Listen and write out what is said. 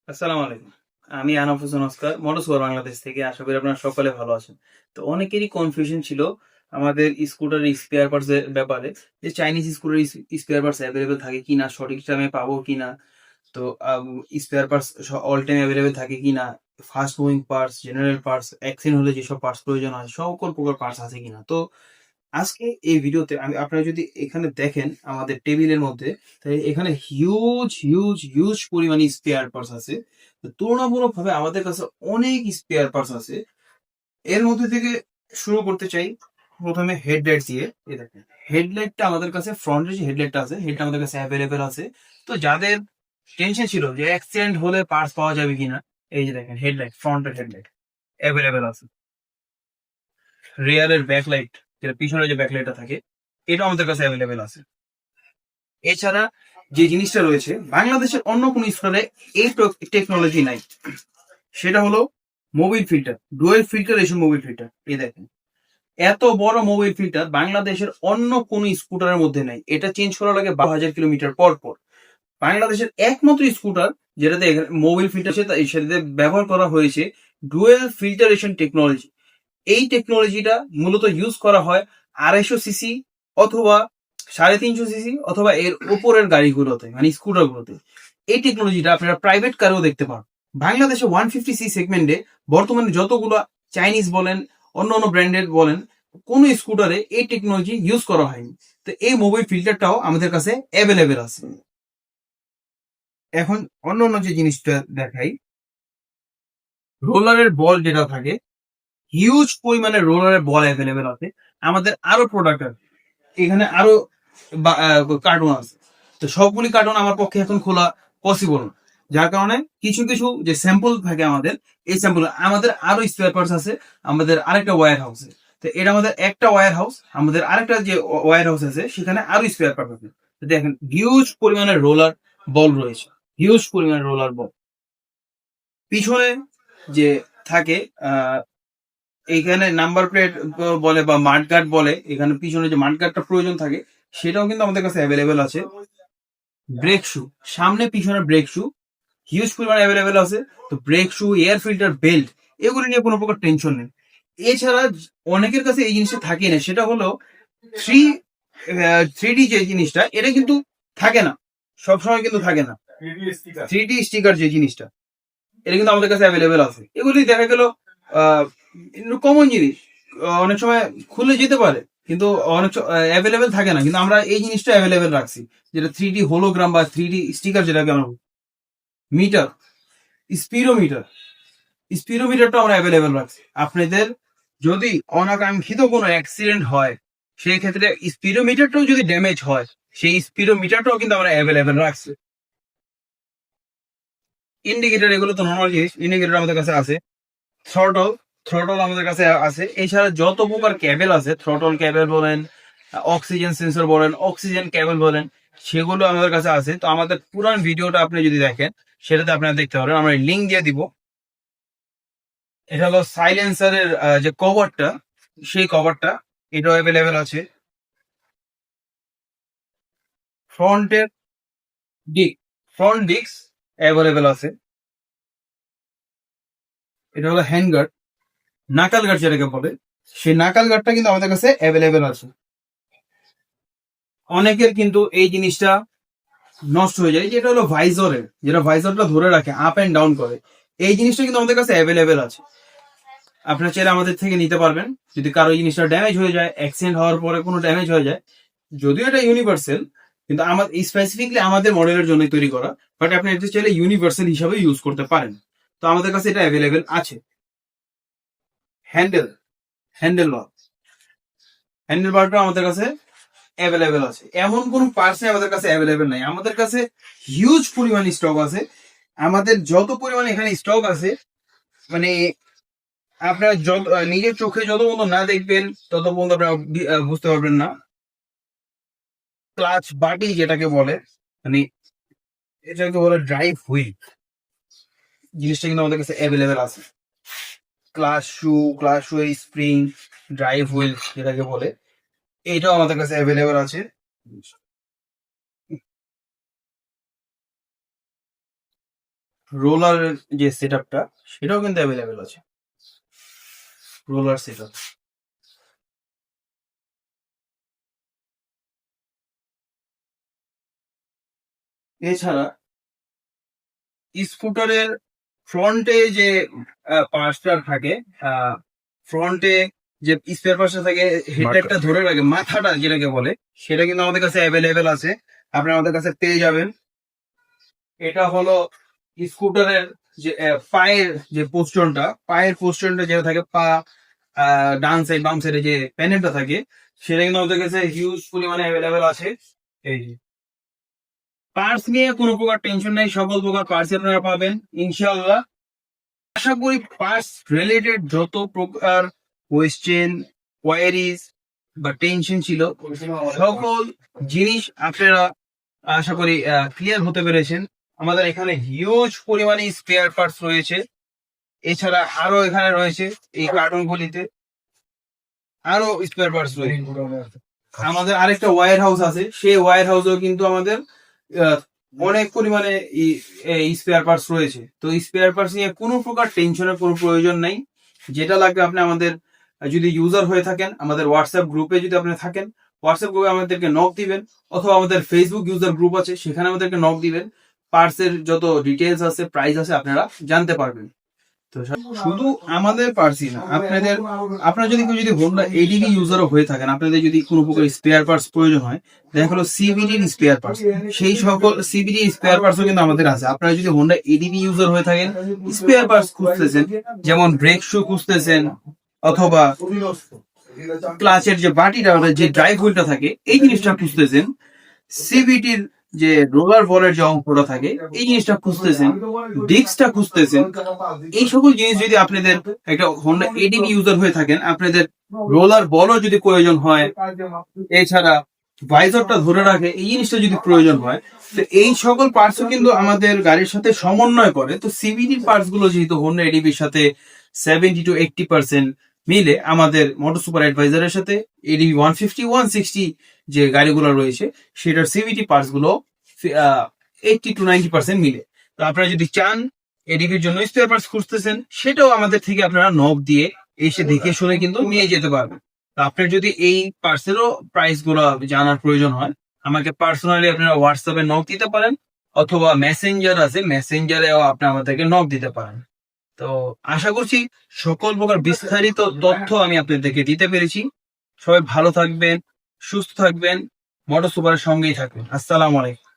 আসসালামু আলাইকুম। আমি আনফ হোসেন অস্কার, মোটরস্পোর্ট বাংলাদেশ থেকে। আশা করি আপনারা সকলে ভালো আছেন। তো অনেকেরই কনফিউশন ছিল আমাদের স্কুটারের স্পেয়ার পার্টস এর ব্যাপারে, যে চাইনিজ স্কুটারের স্পেয়ার পার্টস অ্যাভেলেবেল থাকে কিনা, সঠিক টাইমে পাবো কিনা। তো spare parts all time available থাকে কিনা, fast moving parts, general parts, accident হলে যেসব পার্টস প্রয়োজন হয় সকল প্রকার পার্টস আছে কিনা। তো আজকে এই ভিডিওতে আপনারা যদি এখানে দেখেন আমাদের টেবিলের মধ্যে, তাই এখানে হিউজ হিউজ হিউজ পরিমাণে স্পেয়ার পার্টস আছে। তো তুলনামূলক ভাবে আমাদের কাছে অনেক স্পেয়ার পার্টস আছে। এর মধ্যে থেকে শুরু করতে চাই প্রথমে হেডলাইট দিয়ে। এই দেখেন, হেডলাইটটা আমাদের কাছে, ফ্রন্টের যে হেডলাইটটা আছে হেডটা আমাদের কাছে অ্যাভেলেবেল আছে। তো যাদের টেনশন ছিল যে অ্যাক্সিডেন্ট হলে পার্টস পাওয়া যাবে কিনা, এই যে দেখেন হেডলাইট, ফ্রন্টের হেডলাইট অ্যাভেলেবেল আছে। রিয়ারের ব্যাকলাইট, যেটা পিছনে যে ব্যাকলাইটটা থাকে, এটা আমাদের কাছে অ্যাভেলেবেল আছে। এছাড়া যে জিনিসটা রয়েছে বাংলাদেশের অন্য কোনো স্কুলে এই টেকনোলজি নাই, সেটা হলো Mobil filter, dual filtration Mobil filter. এই দেখেন, এত বড় মোবিল ফিল্টার বাংলাদেশের অন্য কোনো স্কুটারের মধ্যে নাই। এটা চেঞ্জ করা লাগে 12,000 কিলোমিটার পর পর। বাংলাদেশের একমাত্র স্কুটার যেটাতে মোবিল ফিল্টার সেটাতে ব্যবহার করা হয়েছে ডুয়েল ফিল্টারেশন টেকনোলজি। এই টেকনোলজিটা মূলত ইউজ করা হয় 250 সিসি অথবা 350 সিসি অথবা এর উপরের গাড়িগুলোতে, মানে স্কুটারগুলোতে। এই টেকনোলজিটা আপনারা প্রাইভেট কারেও দেখতে পান। বাংলাদেশে 150 সি সেগমেন্টে বর্তমানে যতগুলো চাইনিজ বলেন, অন্য অন্য ব্র্যান্ডেড বলেন, কোন স্কুটারে এই টেকনোলজি ইউজ করা হয়নি। তো এই মোবাইল ফিল্টারটাও আমাদের কাছে অ্যাভেলেবেল আছে। এখন অন্য অন্য যে জিনিসটা দেখাই, রোলারের বল যেটা থাকে, হিউজ পরিমাণে রোলারের বল অ্যাভেলেবেল আছে। আমাদের আরো প্রোডাক্ট আছে, এখানে আরো কার্টুন আছে। তো সবগুলি কার্টুন আমার পক্ষে এখন খোলা পসিবল না, যার কারণে কিছু কিছু যে স্যাম্পল থাকে আমাদের, এই স্যাম্পল আমাদের আরো স্পেয়ার পার্টস আছে আমাদের আরেকটা ওয়্যার হাউসে। তো এটা আমাদের একটা ওয়্যার হাউস, আমাদের আরেকটা যে ওয়্যার হাউস আছে সেখানে আরো স্পেয়ার পার্ট আছে। তো দেখেন, হিউজ পরিমাণে রোলার বল রয়েছে, হিউজ পরিমাণে রোলার বল। পিছনে যে থাকে এইখানে নাম্বার প্লেট বলে বা মাঠগার্ড বলে, এখানে পিছনে যে মাঠগার্ডটা প্রয়োজন থাকে সেটাও কিন্তু আমাদের কাছে অ্যাভেলেবেল আছে। ব্রেক শু, সামনে পিছনে ব্রেক শু হিউজ পরিমাণে অ্যাভেলেবেল আছে। তো brake shoe, air filter, belt, এগুলো নিয়ে কোনো প্রকার টেনশন নেই। এছাড়া অনেকের কাছে এই জিনিসটা থাকে না, সেটা হলো থ্রি 3D যে জিনিসটা, এটা কিন্তু থাকে না, সবসময় কিন্তু থাকে না। 3D স্টিকার যে জিনিসটা, এটা কিন্তু আমাদের কাছে অ্যাভেলেবেল আছে। এগুলি দেখা গেল কমন জিনিস, অনেক সময় খুলে যেতে পারে কিন্তু অনেক অ্যাভেলেবেল থাকে না, কিন্তু আমরা এই জিনিসটা অ্যাভেলেবেল রাখছি, যেটা 3D হোলোগ্রাম বা 3D স্টিকার, যেটাকে আমরা মিটার, স্পিরোমিটার, স্পিরোমিটারটা আমরা অ্যাভেলেবেল রাখছি। আপনাদের যদি অনাকাঙ্ক্ষিত কোনো অ্যাক্সিডেন্ট হয়, সেই ক্ষেত্রে স্পিরোমিটারটাও যদি ড্যামেজ হয়, সেই স্পিরোমিটারটাও কিন্তু আমরা অ্যাভেলেবেল রাখছি। ইন্ডিকেটর, এগুলো তো নর্মাল জিনিস, ইন্ডিকেটর আমাদের কাছে আছে। থ্রটল, থ্রটল আমাদের কাছে আছে। এছাড়া যত প্রকার ক্যাবেল আছে, থ্রটল ক্যাবেল বলেন, অক্সিজেন সেন্সর বলেন, অক্সিজেন ক্যাবেল বলেন, সেগুলো আমাদের কাছে আছে। তো আমাদের পুরান ভিডিওটা আপনি যদি দেখেন, সেটাতে আপনারা দেখতে পারেন, আমরা লিঙ্ক দিয়ে দিব। এটা হলো সাইলেন্সারের যে কভারটা, সেই কভারটা এটাও অ্যাভেলেবেল আছে। ফ্রন্টের ডিক, ফ্রন্ট ডিস্ক অ্যাভেলেবেল আছে। এটা হলো হ্যান্ড গার্ড, নাকাল গার্ড যেটাকে বলে, সেই নাকাল গার্ডটা কিন্তু আমাদের কাছে অ্যাভেলেবেল আছে। অনেকের কিন্তু এই জিনিসটা নষ্ট হয়ে যায়, যেটা হলো ভাইজরের, যেটা ভাইজরটা ধরে রাখে, আপ এন্ড ডাউন করে, এই জিনিসটা কিন্তু আমাদের কাছে অ্যাভেলেবেল আছে। আপনারা চাইলে আমাদের থেকে নিতে পারবেন। যদি কারো জিনিসটা ড্যামেজ হয়ে যায়, অ্যাক্সিডেন্ট হওয়ার পরে কোনো ড্যামেজ হয়ে যায়, যদিও এটা ইউনিভার্সাল, কিন্তু আমাদের স্পেসিফিকলি আমাদের মডেলের জন্য তৈরি করা, বাট আপনি এটা চাইলে ইউনিভার্সাল হিসাবে ইউজ করতে পারেন। তো আমাদের কাছে এটা অ্যাভেলেবেল আছে। হ্যান্ডেল, হ্যান্ডেল বার, হ্যান্ডেল বারটা আমাদের কাছে অ্যাভেলেবেল আছে। এমন কোন পার্টস আমাদের কাছে অ্যাভেলেবেল নাই, আমাদের কাছে হিউজ পরিমাণ স্টক আছে। আমাদের যত পরিমাণ এখানে স্টক আছে, মানে আপনার যত নিজের চোখে যত পর্যন্ত না দেখবেন তত পর্যন্ত আপনারা বুঝতে পারবেন না। ক্লাচ বাটি যেটাকে বলে, মানে এটাকে বলে ড্রাইভ হুইল, জিনিসটা কিন্তু আমাদের কাছে অ্যাভেলেবেল আছে। ক্লাস শু স্প্রিং, ড্রাইভ হুইল যেটাকে বলে, এইটাও আমাদের কাছে অ্যাভেলেবেল আছে। রোলারের যে সেট আপটা সেটাও কিন্তু অ্যাভেলেবেল আছে, রোলার সেট আপ। এছাড়া স্কুটারের ফ্রন্টে যে পার্টসটা থাকে, ফ্রন্টে যে স্পেয়ার পার্টসটা থাকে, হেডলাইটটা ধরে রাখে, মাথাটা যেটাকে বলে, সেটা কিন্তু আমাদের কাছে অ্যাভেলেবেল আছে, আপনি আমাদের কাছে পেয়ে যাবেন। এটা হলো স্কুটারের যে পায়ের পোস্টনটা যেটা থাকে, পা ডান সাইড বাম সাইডে যে প্যানেলটা থাকে, সেটা কিন্তু আমাদের কাছে হিউজ পরিমাণে অ্যাভেলেবেল আছে। এই যে পার্টস নিয়ে কোনো প্রকার টেনশন নাই, সকল প্রকার পার্টস আপনারা পাবেন ইনশাআল্লাহ। আশা করি পার্টস রিলেটেড যত প্রকার কোয়েশ্চেন, কোয়ারিজ বা টেনশন ছিল, সকল জিনিস আপনারা আশা করি ক্লিয়ার হতে পেরেছেন। আমাদের এখানে হিউজ পরিমাণে স্পেয়ার পার্টস রয়েছে। এছাড়া আরো এখানে রয়েছে এই কার্টুনগুলিতে আরো স্পেয়ার পার্টস রয়েছে। আমাদের আরেকটা ওয়্যার হাউস আছে, সেই ওয়্যার হাউসেও কিন্তু আমাদের অনেক পরিমাণে স্পেয়ার পার্টস রয়েছে। তো স্পেয়ার পার্টস নিয়ে কোনো প্রকার টেনশনের কোনো প্রয়োজন নাই। যেটা লাগবে আপনি আমাদের, যদি ইউজার হয়ে থাকেন, আমাদের হোয়াটসঅ্যাপ গ্রুপে যদি আপনি থাকেন, হোয়াটসঅ্যাপ গ্রুপে আমাদেরকে নক দিবেন, অথবা আমাদের ফেসবুক ইউজার গ্রুপ আছে, সেখানে আমাদেরকে নক দিবেন। পার্টসের যত ডিটেলস আছে, প্রাইস আছে, আপনারা জানতে পারবেন। তো শুধু আমাদের পার্টসই না, আপনারা যদি কেউ যদি হোন্ডা এডিবি ইউজারও হয়ে থাকেন, আপনাদের যদি কোনো প্রকার স্পেয়ার পার্টস প্রয়োজন হয়, দেখা হলো সিবিডির স্পেয়ার পার্টস, সেই সকল সিবিডি স্পেয়ার পার্টসও কিন্তু আমাদের আছে। আপনারা যদি হোন্ডা এডিবি ইউজার হয়ে থাকেন, স্পেয়ার পার্টস খুঁজতেছেন, যেমন ব্রেক শু খুঁজতেছেন, অথবা ক্লাচের যে বাটিটা, যে ড্রাইভ হুইলটা থাকে, এই জিনিসটা খুঁজতেছেন, সিবিটির যে রোলার বলের যে অঙ্কটা থাকে, এই জিনিসটা খুঁজতেছেন, ডিস্কটা খুঁজতেছেন, এই সকল জিনিস যদি আপনাদের একটা হোন্ডা এডিবি ইউজার হয়ে থাকেন, আপনাদের রোলার বলও যদি প্রয়োজন হয়, এছাড়া ভাইজারটা ধরে রাখে, এই জিনিসটা যদি প্রয়োজন হয়, তো এই সকল পার্টসও কিন্তু আমাদের গাড়ির সাথে সমন্বয় করে। তো সিবিডির পার্টস গুলো যেহেতু হোন্ডা এডিবির সাথে 70 to 80% মিলে, আমাদের মোটর সুপার অ্যাডভাইজারের সাথে এডিবি 150 160 যে গাড়িগুলো রয়েছে, সেটার সিভিটি পার্টস গুলো 80 to 90% মিলে। তো আপনারা যদি চান এডিবির জন্য স্পেয়ার পার্টস খুঁজতেছেন, সেটাও আমাদের থেকে আপনারা নক দিয়ে এসে দেখে শুনে কিন্তু নিয়ে যেতে পারবেন। তো আপনার যদি এই পার্টসেরও প্রাইস গুলো জানার প্রয়োজন হয়, আমাকে পার্সোনালি আপনারা হোয়াটসঅ্যাপে নক দিতে পারেন, অথবা মেসেঞ্জার আছে, মেসেঞ্জারেও আপনি আমাদেরকে নক দিতে পারেন। তো আশা করছি সকল প্রকার বিস্তারিত তথ্য আমি আপনাদেরকে দিতে পেরেছি। সবাই ভালো থাকবেন, সুস্থ থাকবেন, মোটর সুপারের সঙ্গেই থাকবেন। আসসালামু আলাইকুম।